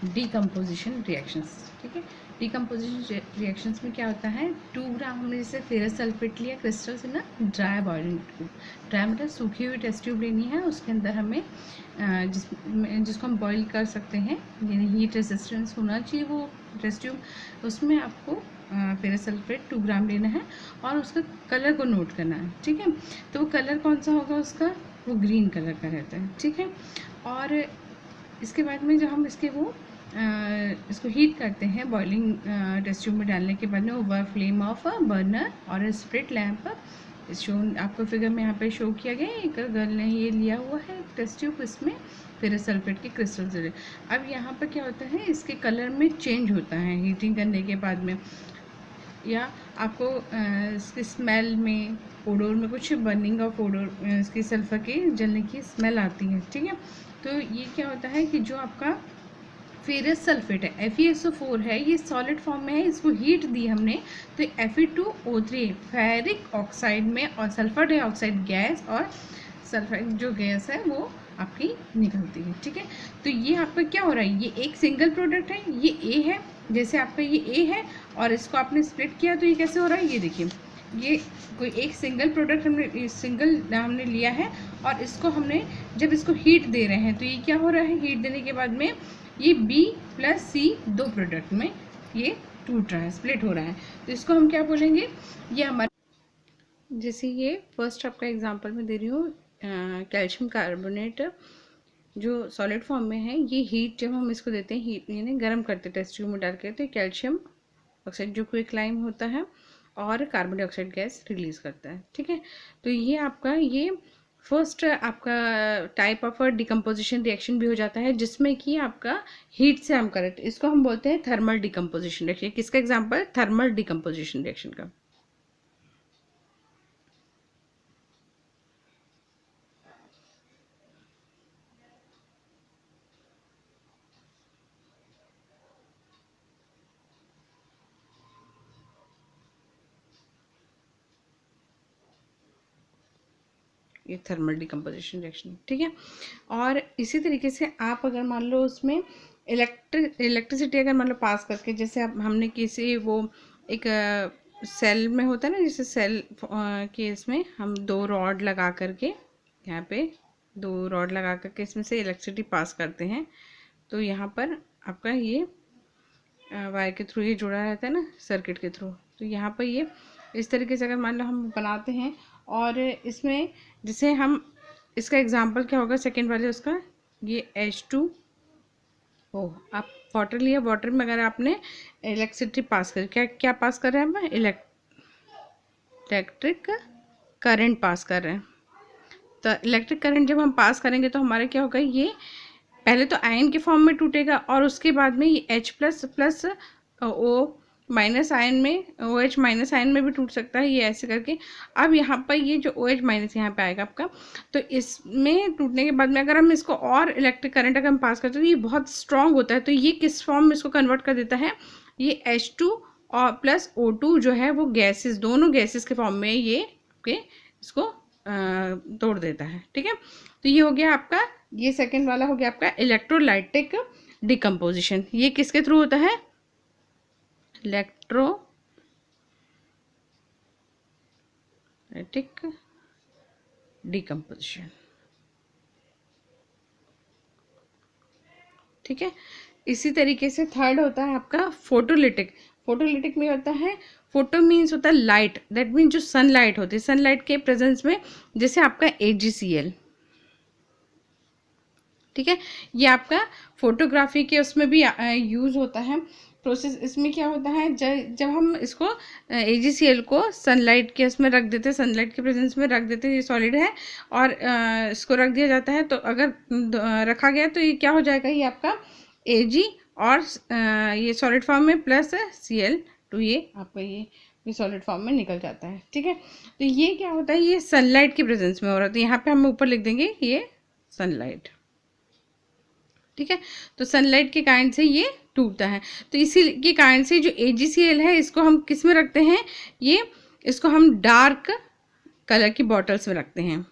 Decomposition reactions. ठीक है, decomposition reactions में क्या होता है, 2 ग्राम हमने जैसे फेरस सल्फेट लिया क्रिस्टल से ना, ड्राई बॉइलिंग ट्यूब, ड्राई मतलब सूखी हुई टेस्ट ट्यूब लेनी है, उसके अंदर हमें जिसको हम बॉईल कर सकते हैं, यानी हीट रेजिस्टेंस होना चाहिए वो टेस्ट ट्यूब, उसमें आपको फेरस सल्फेट 2 ग्राम लेना है और उसका कलर को नोट करना है। ठीक है, तो वो कलर कौन सा होगा उसका, वो ग्रीन कलर का रहता है। ठीक है, और इसके बाद में जब हम इसको हीट करते हैं बॉइलिंग टेस्ट ट्यूब में डालने के बाद में, ओवर फ्लेम ऑफ बर्नर और स्प्रिट लैम्प शो आपको फिगर में यहाँ पे शो किया गया है। एक गर्ल ने ये लिया हुआ है टेस्ट ट्यूब, इसमें फेरस सल्फेट के क्रिस्टल से। अब यहाँ पर क्या होता है, इसके कलर में चेंज होता है हीटिंग करने के बाद में, या आपको इसकी स्मेल में, ओडोर में कुछ बर्निंग ऑफ ओडोर, इसकी सल्फर के जलने की स्मेल आती है। ठीक है, तो ये क्या होता है कि जो आपका फेरस सल्फेट है FeSO4 है, ये सॉलिड फॉर्म में है, इसको हीट दी हमने तो Fe2O3 फेरिक ऑक्साइड में और सल्फर डाइऑक्साइड गैस और सल्फर जो गैस है वो आपकी निकलती है। ठीक है, तो ये आपका क्या हो रहा है, ये एक सिंगल प्रोडक्ट है, ये A है, जैसे आपका ये A है और इसको आपने स्प्लिट किया तो ये कैसे हो रहा है, ये देखिए, ये कोई एक सिंगल प्रोडक्ट हमने लिया है और इसको हमने जब इसको हीट दे रहे हैं तो ये क्या हो रहा है, हीट देने के बाद में ये B + C 2 प्रोडक्ट में ये टूट रहा है, स्प्लिट हो रहा है, तो इसको हम क्या बोलेंगे, ये हमारा, जैसे ये फर्स्ट आपका एग्जांपल में दे रही हूँ, कैल्शियम कार्बोनेट जो सॉलिड फॉर्म में है, ये हीट जब हम इसको देते हैं, हीट यानी गर्म करते हैं टेस्ट ट्यूब में डाल के, तो कैल्शियम ऑक्साइड जो क्विकलाइम होता है और कार्बन डाइऑक्साइड गैस रिलीज करता है। ठीक है, तो ये आपका ये फर्स्ट आपका टाइप ऑफ डिकम्पोजिशन रिएक्शन भी हो जाता है, जिसमें कि आपका हीट से हम करें, तो इसको हम बोलते हैं थर्मल डिकम्पोजिशन रिएक्शन। किसका एग्जांपल, थर्मल डिकम्पोजिशन रिएक्शन का। ये थर्मल डिकम्पोजिशन रिएक्शन। ठीक है, और इसी तरीके से आप अगर मान लो उसमें इलेक्ट्रिसिटी अगर मान लो पास करके, जैसे अब हमने किसी वो एक सेल में होता है ना, जैसे सेल के इसमें हम 2 रॉड लगा करके, यहाँ पे 2 रॉड लगा करके इसमें से इलेक्ट्रिसिटी पास करते हैं, तो यहाँ पर आपका ये वायर के थ्रू ये जुड़ा रहता है ना, सर्किट के थ्रू, तो यहाँ पर ये इस तरीके से अगर मान लो हम बनाते हैं, और इसमें जैसे हम इसका एग्जांपल क्या होगा सेकंड वाले उसका, ये H2O, आप वाटर लिया, वाटर में अगर आपने इलेक्ट्रिसिटी पास कर, क्या क्या पास कर रहे हैं हम, इलेक्ट्रिक करंट पास कर रहे हैं, तो इलेक्ट्रिक करंट जब हम पास करेंगे तो हमारे क्या होगा, ये पहले तो आयन के फॉर्म में टूटेगा और उसके बाद में ये H++ O माइनस आयन में, OH माइनस आयन में भी टूट सकता है, ये ऐसे करके। अब यहाँ पर ये जो OH माइनस यहाँ पे आएगा आपका, तो इसमें टूटने के बाद में अगर हम इसको और इलेक्ट्रिक करंट अगर हम पास करते हैं तो ये बहुत स्ट्रांग होता है, तो ये किस फॉर्म में इसको कन्वर्ट कर देता है, ये H2 और प्लस O2 जो है वो गैसेस, दोनों गैसेस के फॉर्म में ये आपके इसको तोड़ देता है। ठीक है, तो ये हो गया आपका, ये सेकंड वाला हो गया आपका इलेक्ट्रोलाइटिक डिकम्पोजिशन। ये किसके थ्रू होता है, इलेक्ट्रोलाइटिक डिकम्पोजिशन। ठीक है, इसी तरीके से थर्ड होता है आपका फोटोलिटिक। फोटोलिटिक में होता है, फोटो मीन्स होता है लाइट, दैट मीन्स जो सनलाइट होती है, सनलाइट के प्रेजेंस में, जैसे आपका AgCl। ठीक है, ये आपका फोटोग्राफी के उसमें भी यूज़ होता है प्रोसेस। इसमें क्या होता है, जब हम इसको AgCl को सनलाइट के उसमें रख देते हैं, सनलाइट के प्रेजेंस में रख देते हैं, ये सॉलिड है और इसको रख दिया जाता है, तो अगर रखा गया तो ये क्या हो जाएगा, ये आपका Ag और ये सॉलिड फॉर्म में प्लस Cl2, ये आपका ये सॉलिड फॉर्म में निकल जाता है। ठीक है, तो ये क्या होता है, ये सनलाइट के प्रेजेंस में हो रहा है, तो यहाँ पे हम ऊपर लिख देंगे ये सनलाइट। ठीक है, तो सनलाइट के कारण से ये टूटता है, तो इसी के कारण से जो AgCl है इसको हम किस में रखते हैं, ये इसको हम डार्क कलर की बॉटल्स में रखते हैं।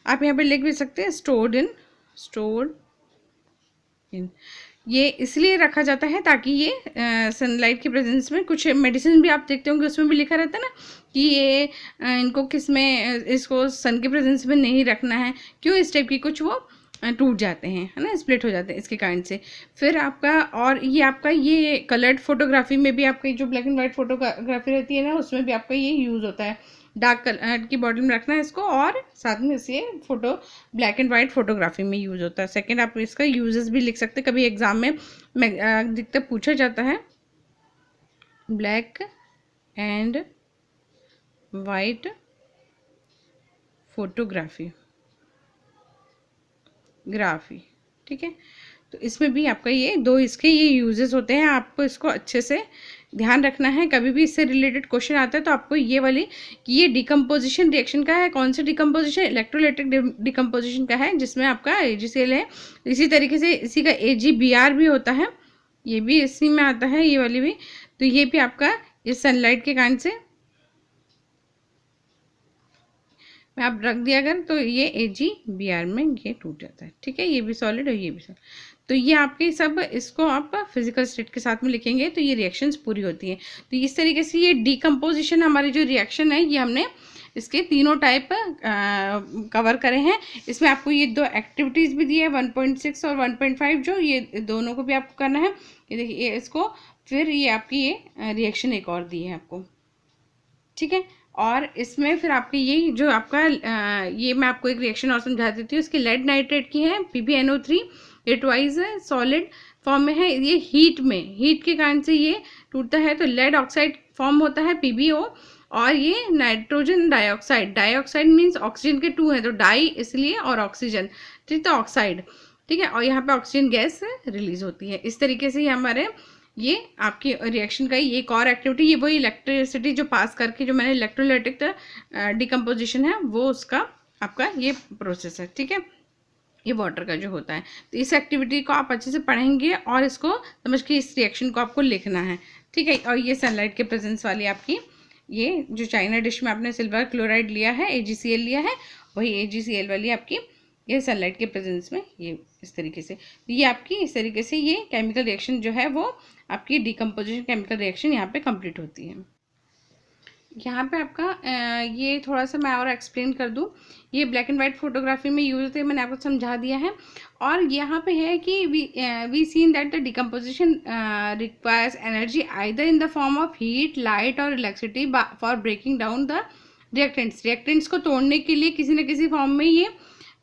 आप यहाँ पे लिख भी सकते हैं स्टोर्ड इन। ये इसलिए रखा जाता है ताकि ये सनलाइट के प्रेजेंस में, कुछ मेडिसिन भी आप देखते होंगे उसमें भी लिखा रहता है ना कि ये इनको किस में, इसको सन के प्रेजेंस में नहीं रखना है। क्यों? इस टाइप की कुछ वो टूट जाते हैं, है ना, स्प्लिट हो जाते हैं इसके कारण से। फिर आपका, और ये आपका ये कलर्ड फोटोग्राफी में भी आपका जो ब्लैक एंड वाइट फोटोग्राफी रहती है ना, उसमें भी आपका ये यूज़ होता है। डार्क कलर की बॉटल में रखना है इसको, और साथ में इसे photo black and white photography में यूज़ होता है। सेकंड, आप इसका यूजेस भी लिख सकते हैं, कभी एग्जाम में अधिकतर पूछा जाता है ब्लैक एंड वाइट फोटोग्राफी ठीक है। तो इसमें भी आपका ये दो इसके ये यूजेस होते हैं, आपको इसको अच्छे से ध्यान रखना है। कभी भी इससे रिलेटेड क्वेश्चन आता है तो आपको ये वाली कि ये डिकम्पोजिशन रिएक्शन का है, कौन सा डिकम्पोजिशन, इलेक्ट्रोलाइटिक डिकम्पोजिशन का है, जिसमें आपका AgCl है। इसी तरीके से इसी का AgBr भी होता है, ये भी इसी में आता है, ये वाली भी। तो ये भी आपका इस सनलाइट के कारण से मैं आप रख दिया अगर, तो ये AgBr में ये टूट जाता है, ठीक है। ये भी सॉलिड और ये भी सॉलिड। तो ये आपके सब, इसको आप फिजिकल स्टेट के साथ में लिखेंगे तो ये रिएक्शंस पूरी होती हैं। तो इस तरीके से ये डिकम्पोजिशन, हमारी जो रिएक्शन है, ये हमने इसके तीनों टाइप कवर करे हैं। इसमें आपको ये दो एक्टिविटीज़ भी दी है, 1.6 और 1.5, जो ये दोनों को भी आपको करना है। ये देखिए ये इसको, फिर ये आपकी ये रिएक्शन एक और दी है आपको, ठीक है। और इसमें फिर आपके ये जो आपका ये मैं आपको एक रिएक्शन और समझा देती हूँ। इसकी लेड नाइट्रेट की है, PbNO3, ये ट्वाइस है, सॉलिड फॉर्म में है। ये हीट के कारण से ये टूटता है, तो लेड ऑक्साइड फॉर्म होता है, PbO। और ये नाइट्रोजन डाइऑक्साइड मीन्स ऑक्सीजन के 2 हैं, तो डाई इसलिए, और ऑक्सीजन, ठीक, तो ऑक्साइड, ठीक है। और यहाँ पे ऑक्सीजन गैस रिलीज होती है। इस तरीके से हमारे ये आपकी रिएक्शन का एक और एक्टिविटी, ये वही इलेक्ट्रिसिटी जो पास करके, जो मैंने इलेक्ट्रोलाइटिक डिकम्पोजिशन है, वो उसका आपका ये प्रोसेस है, ठीक है, ये वाटर का जो होता है। तो इस एक्टिविटी को आप अच्छे से पढ़ेंगे और इसको समझ के इस रिएक्शन को आपको लिखना है, ठीक है। और ये सनलाइट के प्रेजेंस वाली आपकी, ये जो चाइना डिश में आपने सिल्वर क्लोराइड लिया है, AgCl लिया है, वही AgCl वाली आपकी ये सनलाइट के प्रेजेंस में ये इस तरीके से, ये आपकी इस तरीके से ये केमिकल रिएक्शन जो है वो आपकी डिकम्पोजिशन केमिकल रिएक्शन यहाँ पे कंप्लीट होती है। यहाँ पे आपका ये थोड़ा सा मैं और एक्सप्लेन कर दूँ। ये ब्लैक एंड वाइट फोटोग्राफी में यूज होते हैं, मैंने आपको समझा दिया है। और यहाँ पे है कि we seen that the decomposition requires energy either in the form of heat, light और electricity for breaking down the reactants को तोड़ने के लिए किसी न किसी फॉर्म में ये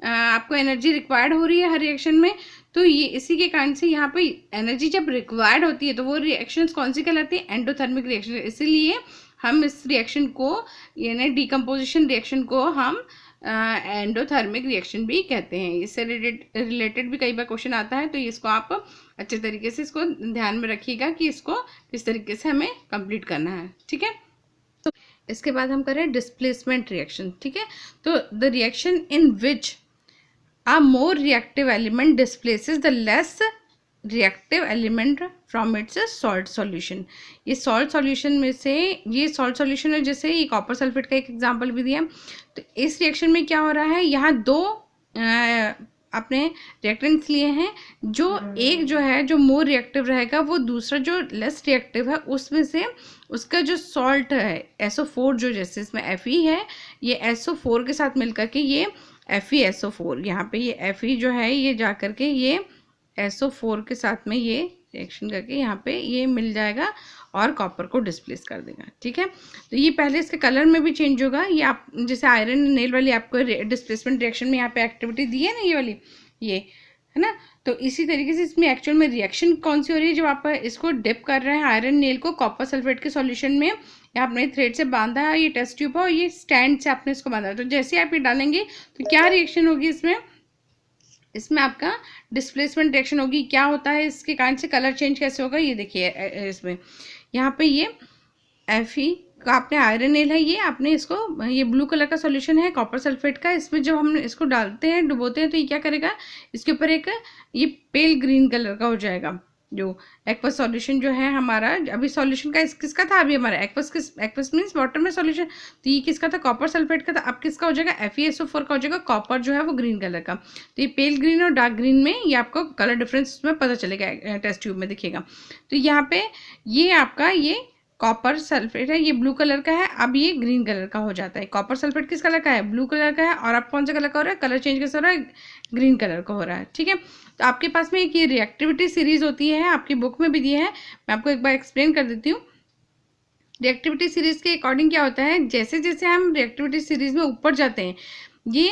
आपको एनर्जी रिक्वायर्ड हो रही है हर रिएक्शन में। तो ये इसी के कारण से यहाँ पे एनर्जी जब रिक्वायर्ड होती है तो वो रिएक्शंस कौन सी कहलाती है? Endothermic reaction. इसीलिए हम इस रिएक्शन को, यानी डिकम्पोजिशन रिएक्शन को हम एंडोथर्मिक रिएक्शन भी कहते हैं। इससे रिलेटेड भी कई बार क्वेश्चन आता है, तो इसको आप अच्छे तरीके से इसको ध्यान में रखिएगा कि इसको किस तरीके से हमें कंप्लीट करना है, ठीक है। तो इसके बाद हम करें डिस्प्लेसमेंट रिएक्शन, ठीक है। तो the reaction in which a more reactive element displaces the less reactive element from its salt solution। ये salt solution में से, ये salt solution है, जैसे ये कॉपर सल्फेट का एक एग्जांपल भी दिया। तो इस रिएक्शन में क्या हो रहा है, यहाँ दो आपने रिएक्टेंट्स लिए हैं, जो एक जो है जो मोर रिएक्टिव रहेगा, वो दूसरा जो लेस रिएक्टिव है उसमें से उसका जो सॉल्ट है SO4, जो जैसे इसमें Fe है, ये SO4 के साथ मिलकर के ये FeSO4, यहाँ पे ये Fe जो है ये जा करके ये SO4 के साथ में ये रिएक्शन करके यहाँ पे ये मिल जाएगा और कॉपर को डिस्प्लेस कर देगा, ठीक है। तो ये पहले इसके कलर में भी चेंज होगा। ये आप जैसे आयरन नेल वाली आपको डिस्प्लेसमेंट रिएक्शन में यहाँ पे एक्टिविटी दी है ना, ये वाली, ये है ना। तो इसी तरीके से इसमें एक्चुअल में रिएक्शन कौन सी हो रही है, जब आप इसको डिप कर रहे हैं आयरन नेल को कॉपर सल्फेट के सॉल्यूशन में, या आपने थ्रेड से बांधा है, ये टेस्ट ट्यूब है और ये स्टैंड से आपने इसको बांधा है। तो जैसे आप ये डालेंगे तो क्या रिएक्शन होगी इसमें आपका डिस्प्लेसमेंट रिएक्शन होगी। क्या होता है इसके कारण से, कलर चेंज कैसे होगा, ये देखिए इसमें यहाँ पे ये Fe का आपने आयरन नेल है, ये आपने इसको, ये ब्लू कलर का सॉल्यूशन है कॉपर सल्फेट का, इसमें जब हम इसको डालते हैं, डुबोते हैं, तो ये क्या करेगा, इसके ऊपर एक ये पेल ग्रीन कलर का हो जाएगा, जो एक्वस सॉल्यूशन जो है हमारा, अभी सॉल्यूशन का किसका था, अभी हमारा एक्वस मीन्स वाटर में सॉल्यूशन, तो ये किसका था, कॉपर सल्फेट का था। अब किसका हो जाएगा, FeSO4 का हो जाएगा, कॉपर जो है वो ग्रीन कलर का। तो ये पेल ग्रीन और डार्क ग्रीन में ये आपको कलर डिफरेंस उसमें पता चलेगा, टेस्ट ट्यूब में दिखेगा। तो यहाँ पे ये आपका ये कॉपर सल्फेट है, ये ब्लू कलर का है, अब ये ग्रीन कलर का हो जाता है। कॉपर सल्फेट किस कलर का है, ब्लू कलर का है, और अब कौन सा कलर का हो रहा है, कलर चेंज कैसे हो रहा है, ग्रीन कलर का हो रहा है। ठीक है, तो आपके पास में एक ये रिएक्टिविटी सीरीज होती है, आपकी बुक में भी दी है, मैं आपको एक बार एक्सप्लेन कर देती हूँ। रिएक्टिविटी सीरीज के अकॉर्डिंग क्या होता है, जैसे जैसे हम रिएक्टिविटी सीरीज में ऊपर जाते हैं, ये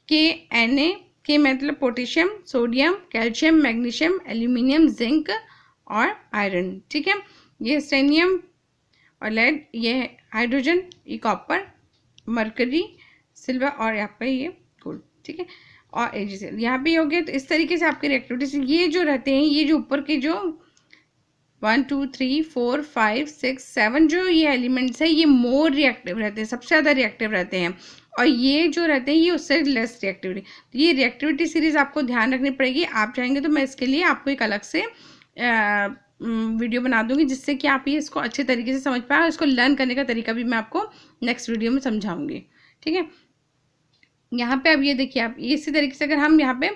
Na के मतलब potassium, sodium, calcium, magnesium, aluminium, zinc और आयरन। ठीक है, ये सेनियम और लेड, ये हाइड्रोजन, ये कॉपर, मरकरी, सिल्वर और आपका ये गोल्ड। ठीक है, और AgCl यहाँ पे हो गया। तो इस तरीके से आपके रिएक्टिविटी ये जो रहते हैं, ये जो ऊपर के जो 1 2 3 4 5 6 7 जो ये एलिमेंट्स है, ये मोर रिएक्टिव रहते हैं, सबसे ज़्यादा रिएक्टिव रहते हैं, और ये जो रहते हैं ये उससे लेस रिएक्टिविटी। तो ये रिएक्टिविटी सीरीज आपको ध्यान रखनी पड़ेगी। आप चाहेंगे तो मैं इसके लिए आपको एक अलग से वीडियो बना दूंगी, जिससे कि आप ये इसको अच्छे तरीके से समझ पाए, और इसको लर्न करने का तरीका भी मैं आपको नेक्स्ट वीडियो में समझाऊंगी। ठीक है, यहाँ पे अब ये देखिए, आप इसी तरीके से अगर हम यहाँ पे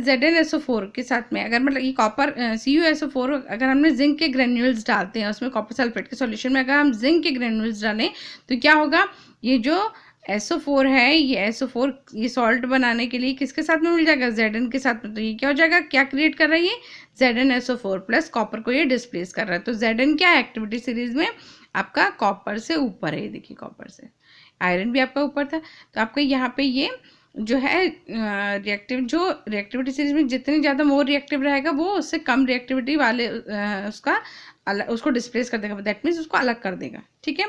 ZnSO4 के साथ में, अगर मतलब ये कॉपर CuSO4, अगर हमने जिंक के ग्रेन्यूल्स डालते हैं उसमें, कॉपर सल्फेट के सॉल्यूशन में अगर हम जिंक के ग्रेन्यूल्स डालें, तो क्या होगा, ये जो SO4 है, ये SO4 ये सॉल्ट बनाने के लिए किसके साथ में मिल जाएगा, Zn के साथ में। तो ये क्या हो जाएगा, क्या क्रिएट कर रहा है, ये ZnSO4 प्लस कॉपर को ये डिस्प्लेस कर रहा है। तो Zn क्या है एक्टिविटी सीरीज में आपका, कॉपर से ऊपर है, ये देखिए कॉपर से। आयरन भी आपका ऊपर था। तो आपका यहाँ पे ये जो है रिएक्टिविटी सीरीज में जितनी ज़्यादा मोर रिएक्टिव रहेगा, वो उससे कम रिएक्टिविटी वाले उसको डिस्प्लेस कर देगा, दैट मीन्स उसको अलग कर देगा। ठीक है,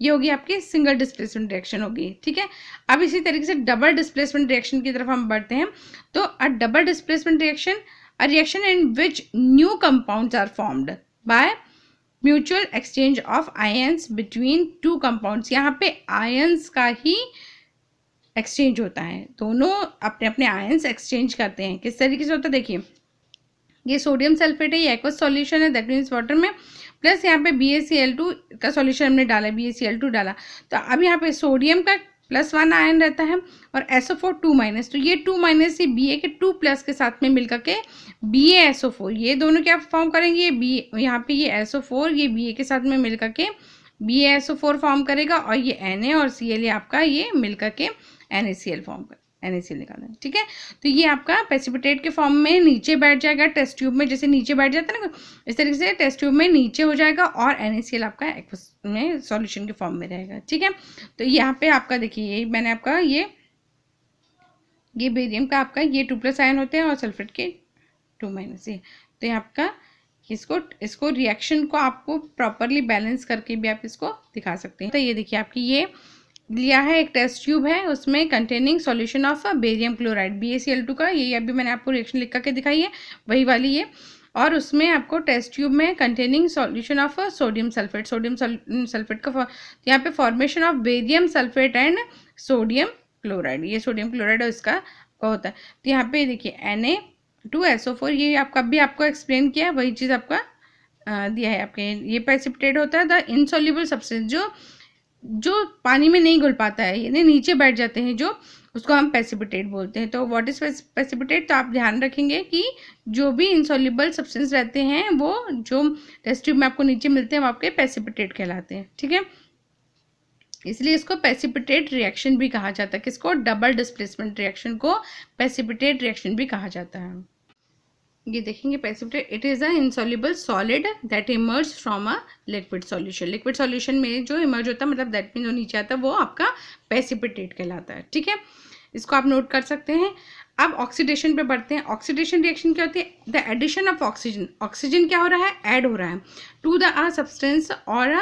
ये होगी आपकी सिंगल डिस्प्लेसमेंट रिएक्शन होगी। ठीक है, अब इसी तरीके से डबल डिस्प्लेसमेंट रिएक्शन की तरफ हम बढ़ते हैं। तो a double displacement reaction, a reaction in which new compounds are formed by mutual exchange of ions between two compounds. यहाँ पे आयंस का ही एक्सचेंज होता है, दोनों अपने अपने आयंस एक्सचेंज करते हैं। किस तरीके से होता है, देखिए ये सोडियम सल्फेट है, ये एक्वस सॉल्यूशन है, दैट मीन्स वाटर में, प्लस यहाँ पे BaCl2 का सॉल्यूशन हमने डाला, BaCl2 डाला। तो अब यहाँ पे सोडियम का +1 आयन रहता है और SO4 2-, तो ये 2- ये Ba के 2+ के साथ में मिलकर के BaSO4, ये दोनों क्या फॉर्म करेंगे, ये यहाँ पे ये SO4 ये Ba के साथ में मिलकर के BaSO4 फॉर्म करेगा, और ये Na और Cl आपका ये मिलकर के NaCl फॉर्म कर, NaCl निकालना है। ठीक है, तो ये आपका प्रेसिपिटेट के फॉर्म में नीचे बैठ जाएगा टेस्ट ट्यूब में, जैसे नीचे बैठ जाता है ना, इस तरीके से टेस्ट ट्यूब में नीचे हो जाएगा, और NaCl आपका एक्वस में सॉल्यूशन के फॉर्म में रहेगा। ठीक है, तो यहाँ पे आपका देखिए, ये मैंने आपका ये बेरियम का आपका ये 2+ आयन होते हैं, और सल्फेट के 2- ये। तो ये आपका इसको रिएक्शन को आपको प्रॉपरली बैलेंस करके भी आप इसको दिखा सकते हैं। तो ये देखिए आपकी ये लिया है, एक टेस्ट ट्यूब है, उसमें containing solution of barium chloride BaCl2 का, ये अभी मैंने आपको रिएक्शन लिख करके दिखाई है, वही वाली ये। और उसमें आपको टेस्ट ट्यूब में containing solution of sodium sulphate का, यहाँ पे formation of barium sulphate and sodium chloride, ये सोडियम क्लोराइड इसका होता है। तो यहाँ पे देखिए Na2SO4, ये आपका भी आपको एक्सप्लेन किया है, वही चीज़ आपका दिया है आपके। ये प्रेसिपिटेट होता है द इनसॉल्युबल सब्सटेंस, जो पानी में नहीं घुल पाता है, यानी नीचे बैठ जाते हैं, जो उसको हम प्रेसिपिटेट बोलते हैं। तो व्हाट इज प्रेसिपिटेट, तो आप ध्यान रखेंगे कि जो भी इनसॉल्युबल सब्सटेंस रहते हैं, वो जो टेस्ट ट्यूब में आपको नीचे मिलते हैं, वो आपके प्रेसिपिटेट कहलाते हैं। ठीक है, इसलिए इसको प्रेसिपिटेट रिएक्शन भी कहा जाता है। किसको, डबल डिस्प्लेसमेंट रिएक्शन को प्रेसिपिटेट रिएक्शन भी कहा जाता है। ये देखेंगे precipitate, it is a insoluble solid that emerge from a liquid solution. Liquid solution में जो इमर्ज होता है, मतलब दैट मीन जो नीचे आता है, वो आपका प्रेसिपिटेट कहलाता है। ठीक है, इसको आप नोट कर सकते हैं। अब ऑक्सीडेशन पे बढ़ते हैं। ऑक्सीडेशन रिएक्शन क्या होती है, the addition of oxygen, oxygen क्या हो रहा है, ऐड हो रहा है टू द सब्सटेंस, और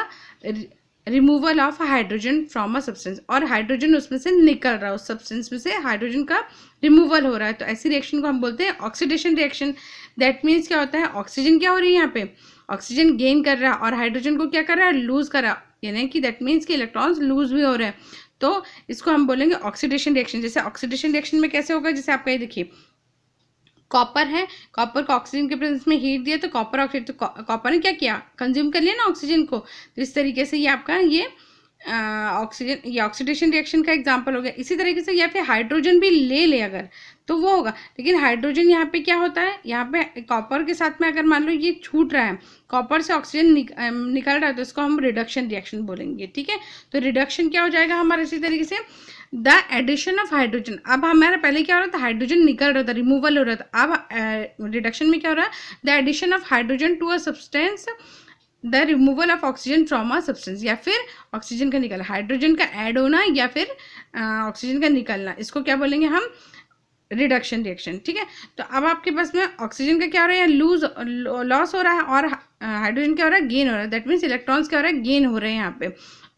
removal of hydrogen from a substance, और हाइड्रोजन उसमें से निकल रहा है, उस सब्सटेंस में से हाइड्रोजन का रिमूवल हो रहा है। तो ऐसी रिएक्शन को हम बोलते हैं ऑक्सीडेशन रिएक्शन। दैट मीन्स क्या होता है, ऑक्सीजन क्या हो रही है, यहाँ पे ऑक्सीजन गेन कर रहा है, और हाइड्रोजन को क्या कर रहा है, लूज कर रहा है, यानी कि दैट मीन्स कि इलेक्ट्रॉन्स लूज भी हो रहे हैं। तो इसको हम बोलेंगे ऑक्सीडेशन रिएक्शन। जैसे ऑक्सीडेशन रिएक्शन में कैसे होगा, जैसे आपका ये देखिए कॉपर है, कॉपर को ऑक्सीजन के प्रेजेंस में हीट दिया तो कॉपर ऑक्साइड, तो कॉपर ने क्या किया, कंज्यूम कर लिया ना ऑक्सीजन को। तो इस तरीके से ये आपका ये ऑक्सीजन, ये ऑक्सीडेशन रिएक्शन का एग्जांपल हो गया। इसी तरीके से या फिर हाइड्रोजन भी ले अगर तो वो होगा, लेकिन हाइड्रोजन यहाँ पे क्या होता है, यहाँ पे कॉपर के साथ में अगर मान लो ये छूट रहा है, कॉपर से ऑक्सीजन निकल रहा है, तो इसको हम रिडक्शन रिएक्शन बोलेंगे। ठीक है, तो रिडक्शन क्या हो जाएगा हमारा, इसी तरीके से द एडिशन ऑफ हाइड्रोजन। अब हमारा पहले क्या हो रहा था, हाइड्रोजन निकल रहा था, रिमूवल हो रहा था। अब रिडक्शन में क्या हो रहा है, the addition of hydrogen to a substance, the removal of oxygen from a substance, या फिर ऑक्सीजन का निकलना, हाइड्रोजन का ऐड होना या फिर ऑक्सीजन का निकलना, इसको क्या बोलेंगे हम, रिडक्शन रिएक्शन। ठीक है, तो अब आपके पास में ऑक्सीजन का क्या हो रहा है, लॉस हो रहा है, और हाइड्रोजन क्या हो रहा है, गेन हो रहा है। दैट मीन्स इलेक्ट्रॉन्स क्या हो रहा है, गेन हो रहे हैं यहाँ पे।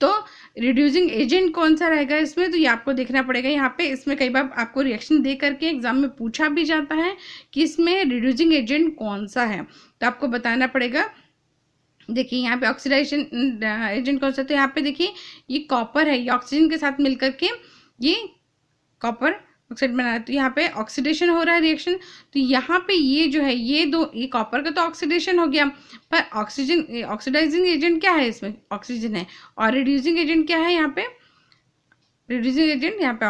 तो रिड्यूसिंग एजेंट कौन सा रहेगा इसमें, तो ये आपको देखना पड़ेगा यहाँ पे। इसमें कई बार आपको रिएक्शन दे करके एग्जाम में पूछा भी जाता है कि इसमें रिड्यूसिंग एजेंट कौन सा है, तो आपको बताना पड़ेगा। देखिए यहाँ पे ऑक्सीडाइजेशन एजेंट कौन सा, तो यहाँ पे देखिए ये कॉपर है, ये ऑक्सीजन के साथ मिलकर के ये कॉपर ऑक्साइड बना रहा है, तो यहाँ पे ऑक्सीडेशन हो रहा है रिएक्शन। तो यहाँ पे ये जो है, ये कॉपर का तो ऑक्सीडेशन हो गया, पर ऑक्सीजन ऑक्सीडाइजिंग एजेंट क्या है, इसमें ऑक्सीजन है, और रिड्यूसिंग एजेंट क्या है यहाँ पे, रिड्यूसिंग एजेंट यहाँ पे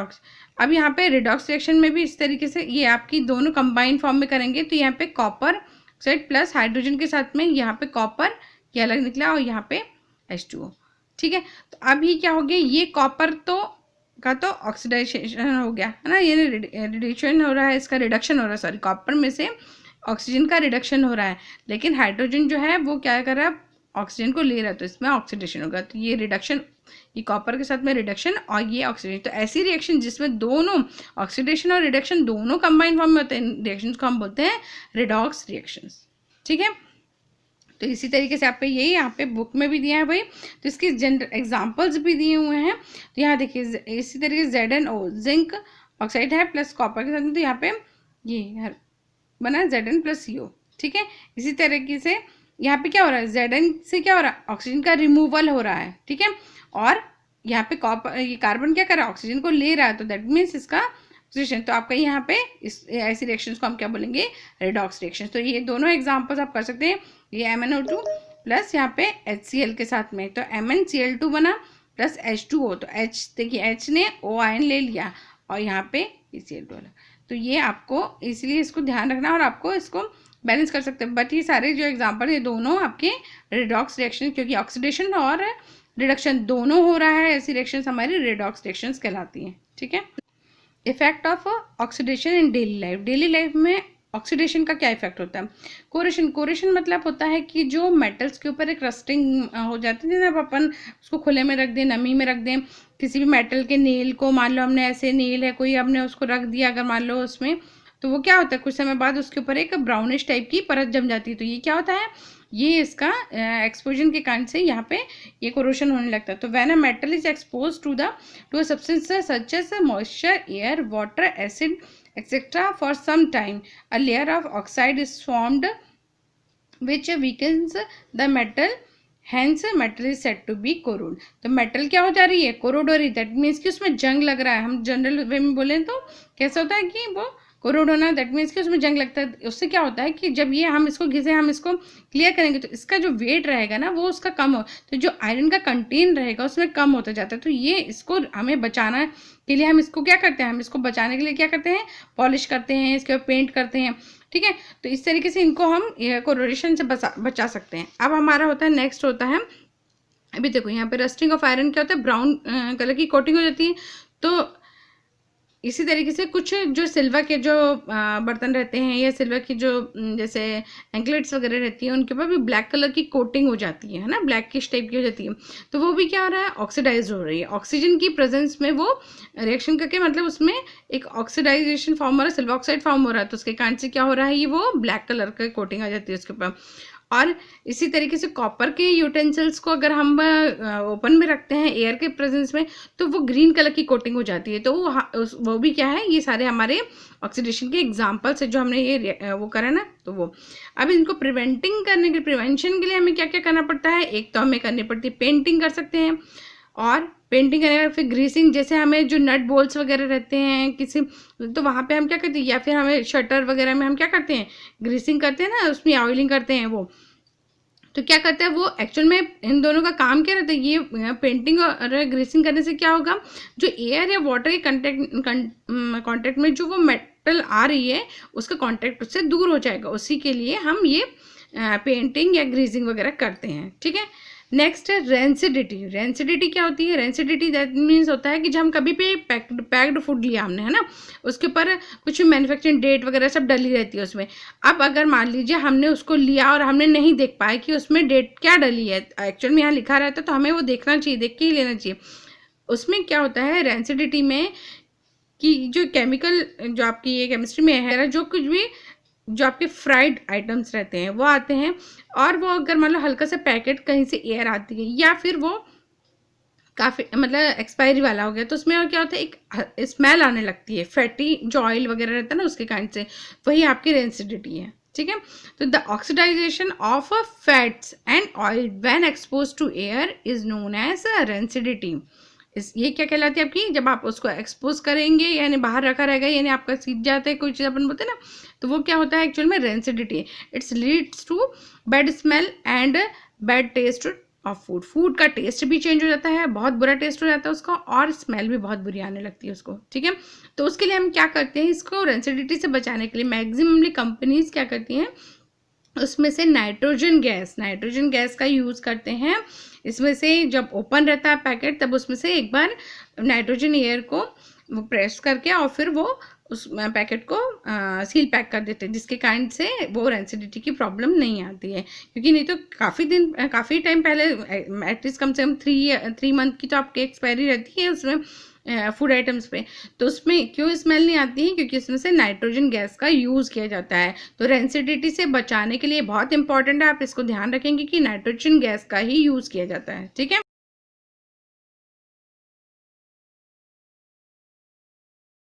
अब यहाँ पे रिडॉक्स रिएक्शन में भी इस तरीके से ये आपकी दोनों कंबाइंड फॉर्म में करेंगे। तो यहाँ पे कॉपर ऑक्साइड प्लस हाइड्रोजन के साथ में यहाँ पे कॉपर ये अलग निकला और यहाँ पे H2O। ठीक है, तो अब ये क्या हो गया, ये कॉपर तो का तो ऑक्सीडाइजेशन हो गया है ना, ये रिडक्शन हो रहा है, इसका रिडक्शन हो रहा है, सॉरी कॉपर में से ऑक्सीजन का रिडक्शन हो रहा है, लेकिन हाइड्रोजन जो है वो क्या कर रहा है, ऑक्सीजन को ले रहा है, तो इसमें ऑक्सीडेशन होगा। तो ये रिडक्शन, ये कॉपर के साथ में रिडक्शन और ये ऑक्सीडेशन, तो ऐसी रिएक्शन जिसमें दोनों ऑक्सीडेशन और रिडक्शन दोनों कंबाइंड फॉर्म में होते हैं, रिएक्शंस को हम बोलते हैं रिडॉक्स रिएक्शंस। ठीक है, तो इसी तरीके से आपको यही यहाँ पे बुक में भी दिया है भाई, तो इसके जनरल एग्जांपल्स भी दिए हुए हैं। तो यहाँ देखिए इसी तरीके से ZnO जिंक ऑक्साइड है प्लस कॉपर के साथ में, तो यहाँ पे ये बना है Zn प्लस CO। ठीक है, इसी तरीके से यहाँ पे क्या हो रहा है, Zn से क्या हो रहा है, ऑक्सीजन का रिमूवल हो रहा है। ठीक है, और यहाँ पे कॉपर, ये कार्बन क्या कर रहा है, ऑक्सीजन को ले रहा है, तो दैट मीन्स इसका ऑक्सीडेशन। तो आपका यहाँ पे इस ऐसी रिएक्शंस को हम क्या बोलेंगे, रिडॉक्स रिएक्शंस। तो ये दोनों एग्जांपल्स आप कर सकते हैं, ये MnO2 प्लस यहाँ पे HCl के साथ में, तो MnCl2 बना प्लस H2O, तो H देखिए H ने O आयन ले लिया और यहाँ पे Cl2 वाला, तो ये आपको इसलिए इसको ध्यान रखना और आपको इसको बैलेंस कर सकते हैं। बट ये सारे जो एग्जाम्पल ये दोनों आपके रिडॉक्स रिएक्शन, क्योंकि ऑक्सीडेशन और रिडक्शन दोनों हो रहा है, ऐसी रिएक्शंस हमारी रिडॉक्स रिएक्शंस कहलाती हैं। ठीक है, effect of oxidation in daily life, daily life में ऑक्सीडेशन का क्या इफेक्ट होता है, कोरेशन मतलब होता है कि जो मेटल्स के ऊपर एक रस्टिंग हो जाती है, जब अपन उसको खुले में रख दें, नमी में रख दें, किसी भी मेटल के नेल को, मान लो हमने ऐसे नेल है कोई, हमने उसको रख दिया अगर मान लो उसमें, तो वो क्या होता है कुछ समय बाद उसके ऊपर एक ब्राउनिश टाइप की परत जम जाती है। तो ये क्या होता है, ये इसका एक्सपोजन के कारण से यहाँ पे ये कोरोशन होने लगता है। तो when a metal is expose to a substance such as moisture, air, water, acid etc. for some time, a layer of oxide is formed which weakens the metal, hence metal is said to be corrode। तो metal क्या हो जा रही है, corrode हो रही है, that means कि उसमें जंग लग रहा है। हम जनरल वे में बोलें तो कैसा होता है कि वो कोरोड होना, दैट मीन्स कि उसमें जंग लगता है। उससे क्या होता है कि जब ये हम इसको घिसे, हम इसको क्लियर करेंगे तो इसका जो वेट रहेगा ना वो उसका कम हो, तो जो आयरन का कंटेन रहेगा उसमें कम होता जाता है। तो ये इसको हमें बचाना के लिए हम इसको क्या करते हैं, हम इसको बचाने के लिए क्या करते हैं, पॉलिश करते हैं, इसके ऊपर पेंट करते हैं। ठीक है, तो इस तरीके से इनको हम कोरोशन से बचा सकते हैं। अब हमारा होता है नेक्स्ट होता है, अभी देखो यहाँ पे रस्टिंग ऑफ आयरन क्या होता है, ब्राउन कलर की कोटिंग हो जाती है। तो इसी तरीके से कुछ जो सिल्वर के जो बर्तन रहते हैं या सिल्वर की जो जैसे एंकलेट्स वगैरह रहती हैं, उनके ऊपर भी ब्लैक कलर की कोटिंग हो जाती है ना, ब्लैकिश टाइप की हो जाती है। तो वो भी क्या हो रहा है, ऑक्सीडाइज हो रही है। ऑक्सीजन की प्रेजेंस में वो रिएक्शन करके मतलब उसमें एक ऑक्सीडाइजेशन फॉर्म हो रहा है, सिल्वर ऑक्साइड फॉर्म हो रहा है, तो उसके कारण से क्या हो रहा है, ये वो ब्लैक कलर की कोटिंग आ जाती है उसके ऊपर। और इसी तरीके से कॉपर के यूटेंसिल्स को अगर हम ओपन में रखते हैं एयर के प्रेजेंस में, तो वो ग्रीन कलर की कोटिंग हो जाती है। तो वो भी क्या है, ये सारे हमारे ऑक्सीडेशन के एग्जांपल्स है जो हमने ये वो करा ना। तो वो अब इनको प्रिवेंशन के लिए हमें क्या क्या करना पड़ता है, एक तो हमें करनी पड़ती है पेंटिंग कर सकते हैं, और पेंटिंग करने के बाद फिर ग्रीसिंग, जैसे हमें जो नट बोल्ट्स वगैरह रहते हैं किसी, तो वहाँ पे हम क्या करते हैं, या फिर हमें शटर वगैरह में हम क्या करते हैं, ग्रीसिंग करते हैं ना, उसमें ऑयलिंग करते हैं वो। तो क्या करते हैं वो, एक्चुअल में इन दोनों का काम क्या रहता है, ये पेंटिंग और ग्रीसिंग करने से क्या होगा, जो एयर या वाटर के कांटेक्ट में जो वो मेटल आ रही है उसका कांटेक्ट उससे दूर हो जाएगा, उसी के लिए हम ये पेंटिंग या ग्रीसिंग वगैरह करते हैं, ठीक है। नेक्स्ट है रेंसिडिटी। रेंसिडिटी क्या होती है, रेंसिडिटी दैट मीन्स होता है कि जब हम कभी भी पैक्ड फूड लिया हमने, है ना, उसके ऊपर कुछ मैन्युफैक्चरिंग डेट वगैरह सब डली रहती है उसमें। अब अगर मान लीजिए हमने उसको लिया और हमने नहीं देख पाया कि उसमें डेट क्या डली है, एक्चुअल में यहाँ लिखा रहता है तो हमें वो देखना चाहिए, देख के ही लेना चाहिए। उसमें क्या होता है रेंसिडिटी में, कि जो केमिकल जो आपकी ये केमिस्ट्री में है, जो कुछ भी जो आपके फ्राइड आइटम्स रहते हैं वो आते हैं, और वो अगर मान लो हल्का सा पैकेट कहीं से एयर आती है या फिर वो काफ़ी मतलब एक्सपायरी वाला हो गया, तो उसमें और क्या होता है, एक स्मेल आने लगती है, फैटी जो ऑयल वगैरह रहता है ना उसके काइंड से, वही आपकी रेंसिडिटी है, ठीक है। तो the oxidation of fats and oil when expose to air is known as rancidity. ये क्या कहलाती है आपकी, जब आप उसको एक्सपोज करेंगे यानी बाहर रखा रहेगा, यानी आपका सीज जाता है कोई चीज़ अपन बोलते हैं ना, तो वो क्या होता है एक्चुअल में rancidity. It's leads to bad smell and bad taste of food. Food का टेस्ट भी चेंज हो जाता है, बहुत बुरा टेस्ट हो जाता है उसका, और स्मेल भी बहुत बुरी आने लगती है उसको, ठीक है। तो उसके लिए हम क्या करते हैं, इसको रेंसिडिटी से बचाने के लिए मैक्सिममली कंपनीज क्या करती हैं, उसमें से नाइट्रोजन गैस का यूज़ करते हैं। इसमें से जब ओपन रहता है पैकेट तब उसमें से एक बार नाइट्रोजन एयर को वो प्रेस करके और फिर वो उस पैकेट को सील पैक कर देते हैं, जिसके कारण से वो रेंसिडिटी की प्रॉब्लम नहीं आती है। क्योंकि नहीं तो काफ़ी टाइम पहले, एटलीस्ट कम से कम 3 मंथ की तो आपकी एक्सपायरी रहती है उसमें फूड आइटम्स पे, तो उसमें क्यों स्मेल नहीं आती है, क्योंकि उसमें से नाइट्रोजन गैस का यूज़ किया जाता है। तो रेंसिडिटी से बचाने के लिए बहुत इंपॉर्टेंट है, आप इसको ध्यान रखेंगे कि नाइट्रोजन गैस का ही यूज़ किया जाता है, ठीक है।